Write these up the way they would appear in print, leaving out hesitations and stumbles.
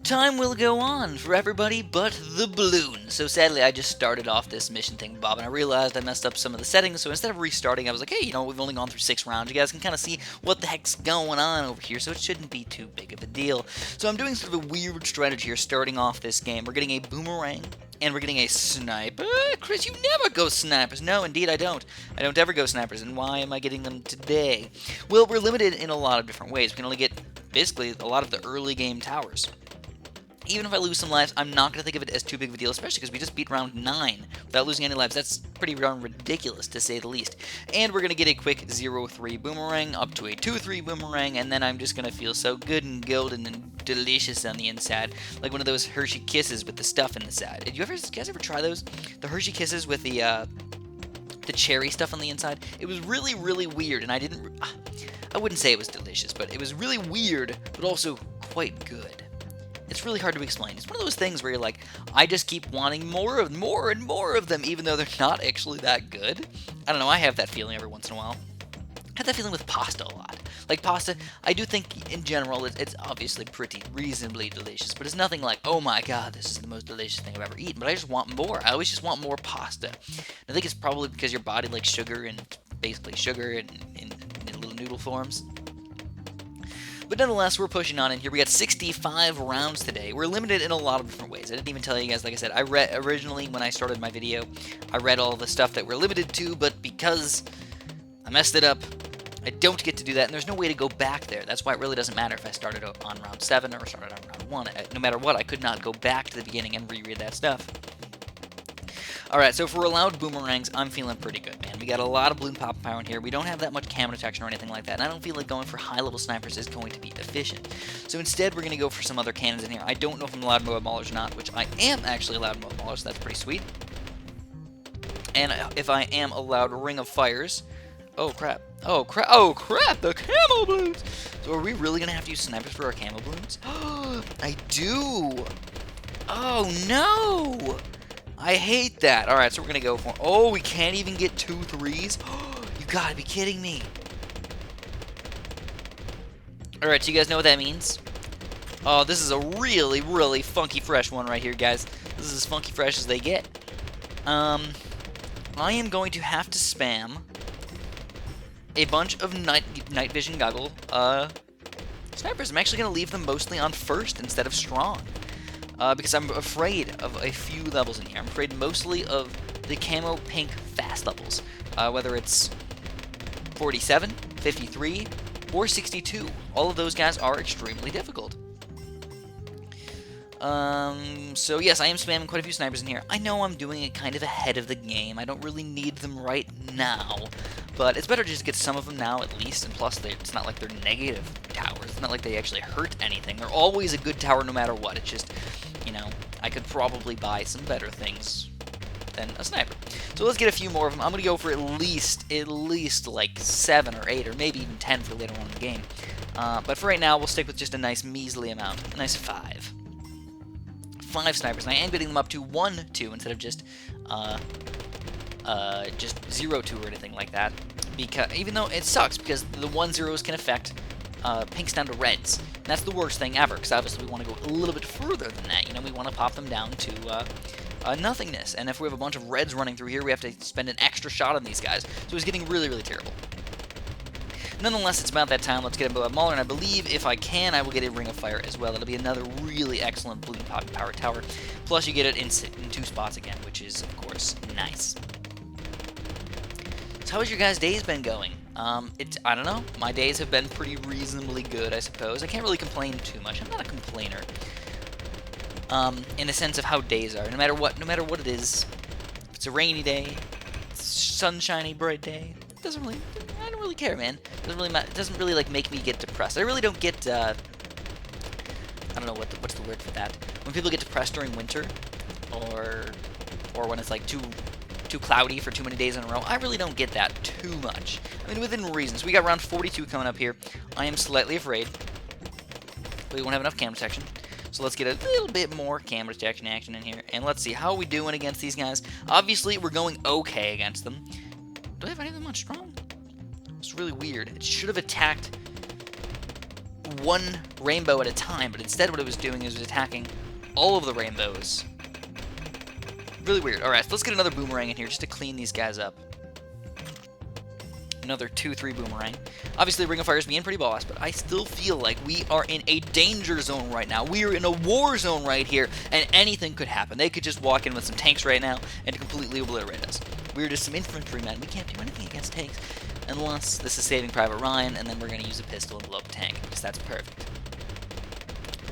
Time will go on for everybody but the balloon. So sadly, I just started off this mission thing, Bob, and I realized I messed up some of the settings. So instead of restarting, I was like, hey, we've only gone through 6 rounds. You guys can kind of see what the heck's going on over here, so it shouldn't be too big of a deal. So I'm doing sort of a weird strategy here, starting off this game. We're getting a boomerang, and we're getting a sniper. Chris, you never go snipers. No, indeed I don't. I don't ever go snipers, and why am I getting them today? Well, we're limited in a lot of different ways. We can only get, basically, a lot of the early game towers. Even if I lose some lives, I'm not going to think of it as too big of a deal, especially because we just beat round 9 without losing any lives. That's pretty darn ridiculous, to say the least. And we're going to get a quick 0-3 boomerang up to a 2-3 boomerang, and then I'm just going to feel so good and golden and delicious on the inside, like one of those Hershey Kisses with the stuff in the side. Did you guys ever try those? The Hershey Kisses with the cherry stuff on the inside? It was really, really weird, and I wouldn't say it was delicious, but it was really weird, but also quite good. It's really hard to explain. It's one of those things where you're like, I just keep wanting more and more of them, even though they're not actually that good. I don't know, I have that feeling every once in a while. I have that feeling with pasta a lot. Like pasta, I do think in general it's obviously pretty reasonably delicious, but it's nothing like, oh my god, this is the most delicious thing I've ever eaten. But I just want more. I always just want more pasta. I think it's probably because your body likes sugar, and basically sugar in little noodle forms. But nonetheless, we're pushing on in here. We got 65 rounds today. We're limited in a lot of different ways. I didn't even tell you guys, like I said, I read originally when I started my video, I read all the stuff that we're limited to, but because I messed it up, I don't get to do that, and there's no way to go back there. That's why it really doesn't matter if I started on round 7 or started on round 1. No matter what, I could not go back to the beginning and reread that stuff. Alright, so for allowed boomerangs, I'm feeling pretty good, man. We got a lot of balloon pop power in here. We don't have that much camo detection or anything like that, and I don't feel like going for high-level snipers is going to be efficient. So instead, we're going to go for some other cannons in here. I don't know if I'm allowed Moab Maulers or not, which I am actually allowed Moab Maulers, so that's pretty sweet. And if I am allowed Ring of Fires... Oh, crap. Oh, crap. Oh, crap! The camo balloons! So are we really going to have to use snipers for our camo balloons? I do! Oh, no! I hate that. Alright, so we're going to go for... Oh, we can't even get 2 3s? You gotta be kidding me. Alright, so you guys know what that means? Oh, this is a really, really funky fresh one right here, guys. This is as funky fresh as they get. I am going to have to spam a bunch of night vision goggle snipers. I'm actually going to leave them mostly on first instead of strong. Because I'm afraid of a few levels in here. I'm afraid mostly of the camo pink fast levels. Whether it's 47, 53, or 62. All of those guys are extremely difficult. So yes, I am spamming quite a few snipers in here. I know I'm doing it kind of ahead of the game. I don't really need them right now. But it's better to just get some of them now at least, and plus it's not like they're negative towers. It's not like they actually hurt anything. They're always a good tower no matter what. It's just, I could probably buy some better things than a sniper. So let's get a few more of them. I'm going to go for at least like 7 or 8 or maybe even 10 for later on in the game. But for right now, we'll stick with just a nice measly amount. A nice 5. 5 snipers, and I am getting them up to 1-2 instead of just 0-2 or anything like that. Because even though it sucks, because the 1-0s can affect pinks down to reds. And that's the worst thing ever, because obviously we want to go a little bit further than that. We want to pop them down to nothingness. And if we have a bunch of reds running through here, we have to spend an extra shot on these guys. So it's getting really, really terrible. Nonetheless, it's about that time. Let's get a Moab Mauler, and I believe if I can, I will get a Ring of Fire as well. That'll be another really excellent balloon popping power tower. Plus, you get it in 2 spots again, which is, of course, nice. So how has your guys' days been going? I don't know. My days have been pretty reasonably good, I suppose. I can't really complain too much. I'm not a complainer. In the sense of how days are. No matter what it is, if it's a rainy day, sunshiny, bright day, I don't really care, man. It doesn't really like make me get depressed. I really don't get I don't know what's the word for that. When people get depressed during winter, or when it's like too cloudy for too many days in a row, I really don't get that too much. I mean, within reason. So we got round 42 coming up here. I am slightly afraid we won't have enough cam detection. So let's get a little bit more camera detection action in here. And let's see, how are we doing against these guys? Obviously, we're going okay against them. Do I have any of them on strong? It's really weird. It should have attacked one rainbow at a time, but instead what it was doing is it was attacking all of the rainbows. Really weird. Alright, so let's get another boomerang in here just to clean these guys up. Another 2-3 boomerang. Obviously, Ring of Fire is being pretty boss, but I still feel like we are in a danger zone right now. We are in a war zone right here, and anything could happen. They could just walk in with some tanks right now and completely obliterate us. We're just some infantrymen. We can't do anything against tanks unless this is Saving Private Ryan, and then we're going to use a pistol and blow up a tank, because that's perfect.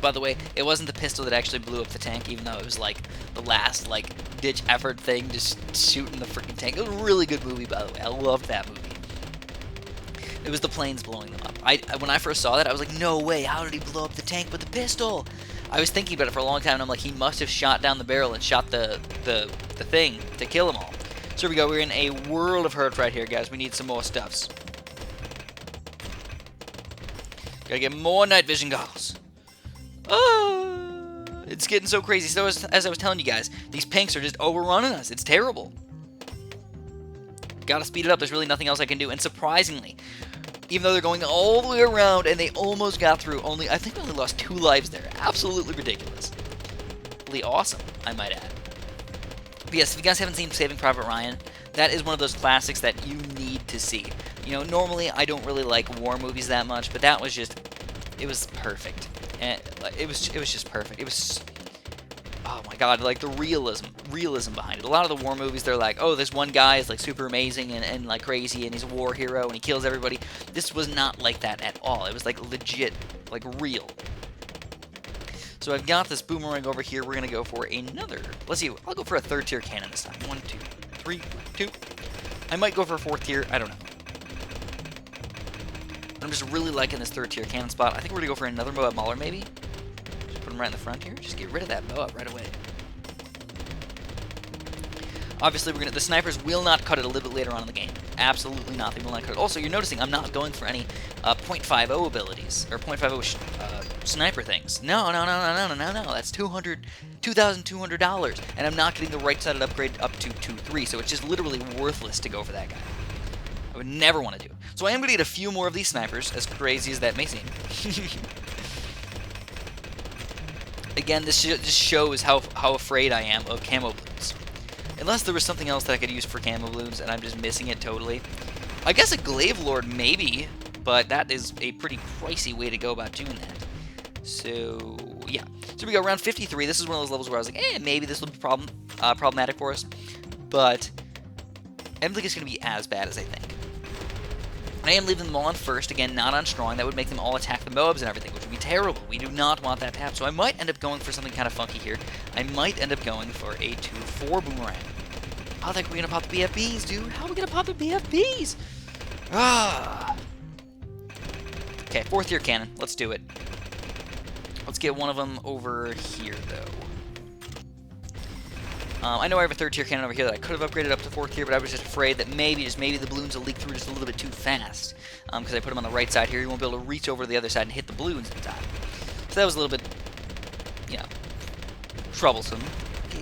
By the way, it wasn't the pistol that actually blew up the tank, even though it was like the last like ditch effort thing, just shooting the freaking tank. It was a really good movie, by the way. I loved that movie. It was the planes blowing them up. When I first saw that, I was like, no way, how did he blow up the tank with the pistol? I was thinking about it for a long time, and I'm like, he must have shot down the barrel and shot the thing to kill them all. So here we go, we're in a world of hurt right here, guys. We need some more stuffs. Gotta get more night vision goggles. Oh, it's getting so crazy. So as I was telling you guys, these pinks are just overrunning us. It's terrible. Gotta speed it up. There's really nothing else I can do. And surprisingly, even though they're going all the way around and they almost got through, I think we only lost 2 lives there. Absolutely ridiculous. Really awesome, I might add. But yes, if you guys haven't seen Saving Private Ryan, that is one of those classics that you need to see. You know, normally I don't really like war movies that much, but that was just, it was perfect. And it was just perfect. It was, oh my god, like the realism behind it. A lot of the war movies, they're like, oh, this one guy is like super amazing and like crazy, and he's a war hero and he kills everybody. This was not like that at all. It was like legit, like real. So I've got this boomerang over here. We're gonna go for another. Let's see. I'll go for a 3rd tier cannon this time. 1, 2, 3, 2. I might go for a 4th tier. I don't know. I'm just really liking this 3rd tier cannon spot. I think we're gonna go for another Moab Mauler maybe. Just put him right in the front here. Just get rid of that Moab right away. Obviously, the snipers will not cut it a little bit later on in the game. Absolutely not. They will not cut it. Also, you're noticing I'm not going for any .50 abilities or .50 sniper things. No. That's $2,200, and I'm not getting the right-sided upgrade up to 2-3. So it's just literally worthless to go for that guy. I would never want to do. So I am going to get a few more of these snipers, as crazy as that may seem. Again, this just shows how afraid I am of camo balloons. Unless there was something else that I could use for camo balloons, and I'm just missing it totally. I guess a Glaive Lord, maybe, but that is a pretty pricey way to go about doing that. So, yeah. So we go around 53. This is one of those levels where I was like, maybe this will be problematic for us. But I don't think it's going to be as bad as I think. I am leaving them all on first, again, not on strong. That would make them all attack the Moabs and everything, which would be terrible. We do not want that to happen. So I might end up going for something kind of funky here. I might end up going for a 2-4 boomerang. I think we're going to pop the BFBs, dude. How are we going to pop the BFBs? Ah. Okay, 4th tier cannon. Let's do it. Let's get one of them over here, though. I know I have a 3rd tier cannon over here that I could have upgraded up to 4th tier, but I was just afraid that maybe the balloons will leak through just a little bit too fast. Because I put them on the right side here, you won't be able to reach over to the other side and hit the balloons in time. So that was a little bit, you know, troublesome.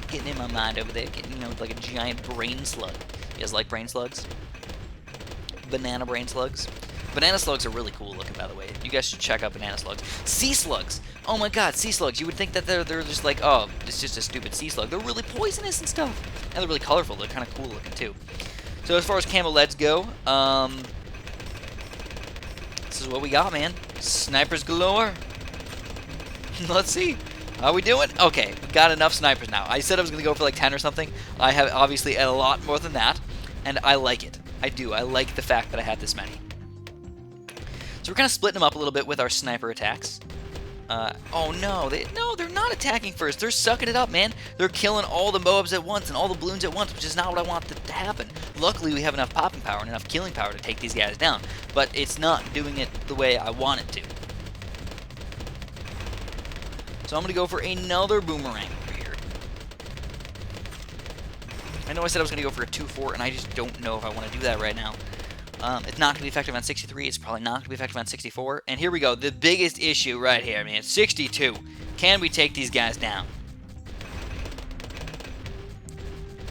Getting in my mind over there, getting, like a giant brain slug. You guys like brain slugs? Banana brain slugs? Banana slugs are really cool looking, by the way. You guys should check out banana slugs. Sea slugs! Oh my god, sea slugs. You would think that they're just like, oh, it's just a stupid sea slug. They're really poisonous and stuff. And they're really colorful. They're kind of cool looking, too. So as far as camo leads go, this is what we got, man. Snipers galore. Let's see. How we doing? Okay, we got enough snipers now. I said I was going to go for like 10 or something. I have obviously a lot more than that. And I like it. I do. I like the fact that I had this many. So we're kind of splitting them up a little bit with our sniper attacks. Oh no, they're not attacking first. They're sucking it up, man. They're killing all the Moabs at once and all the balloons at once, which is not what I want to happen. Luckily, we have enough popping power and enough killing power to take these guys down, but it's not doing it the way I want it to. So I'm going to go for another boomerang over here. I know I said I was going to go for a 2-4, and I just don't know if I want to do that right now. It's not going to be effective on 63. It's probably not going to be effective on 64. And here we go. The biggest issue right here, man. 62. Can we take these guys down?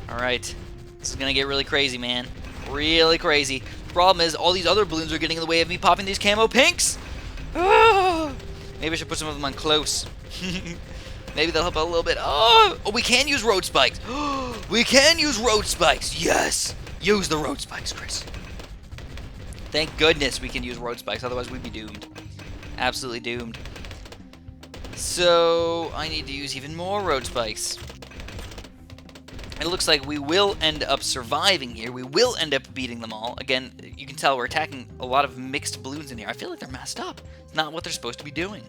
Alright. This is going to get really crazy, man. Really crazy. The problem is all these other balloons are getting in the way of me popping these camo pinks. Ah! Maybe I should put some of them on close. Maybe they'll help out a little bit. Oh, we can use road spikes. We can use road spikes. Yes. Use the road spikes, Chris. Thank goodness we can use road spikes. Otherwise, we'd be doomed. Absolutely doomed. So, I need to use even more road spikes. It looks like we will end up surviving here. We will end up beating them all. Again, you can tell we're attacking a lot of mixed balloons in here. I feel like they're messed up. It's not what they're supposed to be doing.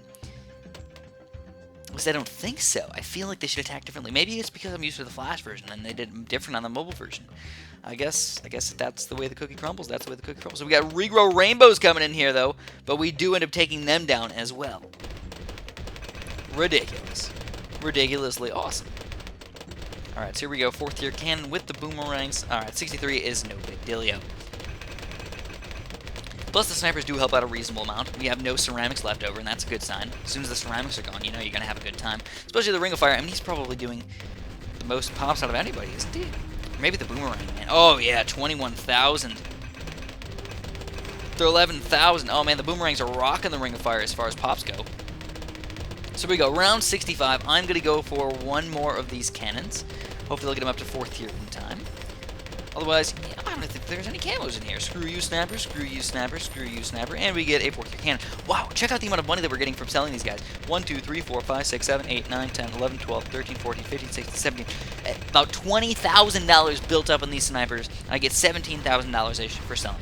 At least I don't think so. I feel like they should attack differently. Maybe it's because I'm used to the Flash version and they did different on the mobile version. I guess that's the way the cookie crumbles. That's the way the cookie crumbles. So we got regrow rainbows coming in here, though, but we do end up taking them down as well. Ridiculous. Ridiculously awesome. Alright, so here we go. 4th tier cannon with the boomerangs. Alright, 63 is no big dealio. Plus, the snipers do help out a reasonable amount. We have no ceramics left over, and that's a good sign. As soon as the ceramics are gone, you know you're going to have a good time. Especially the Ring of Fire. I mean, he's probably doing the most pops out of anybody, isn't he? Or maybe the boomerang, man. Oh, yeah, 21,000. They're 11,000. Oh, man, the boomerangs are rocking the Ring of Fire as far as pops go. So we go, round 65. I'm going to go for one more of these cannons. Hopefully they'll get them up to 4th tier in time. Otherwise, yeah, I don't think there's any camos in here. Screw you, snapper. Screw you, snapper. Screw you, snapper. And we get a 4th tier cannon. Wow, check out the amount of money that we're getting from selling these guys. 1, 2, 3, 4, 5, 6, 7, 8, 9, 10, 11, 12, 13, 14, 15, 16, 17. About $20,000 built up on these snipers. I get $17,000 for selling.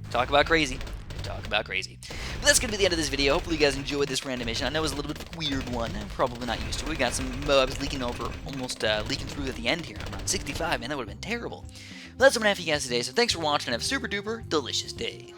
Talk about crazy. Talk about crazy. But that's going to be the end of this video. Hopefully you guys enjoyed this random mission. I know it was a little bit of a weird one. I'm probably not used to it. We got some mobs leaking over, almost leaking through at the end here. I'm around 65, man. That would have been terrible. But that's what I'm going to have for you guys today. So thanks for watching and have a super duper delicious day.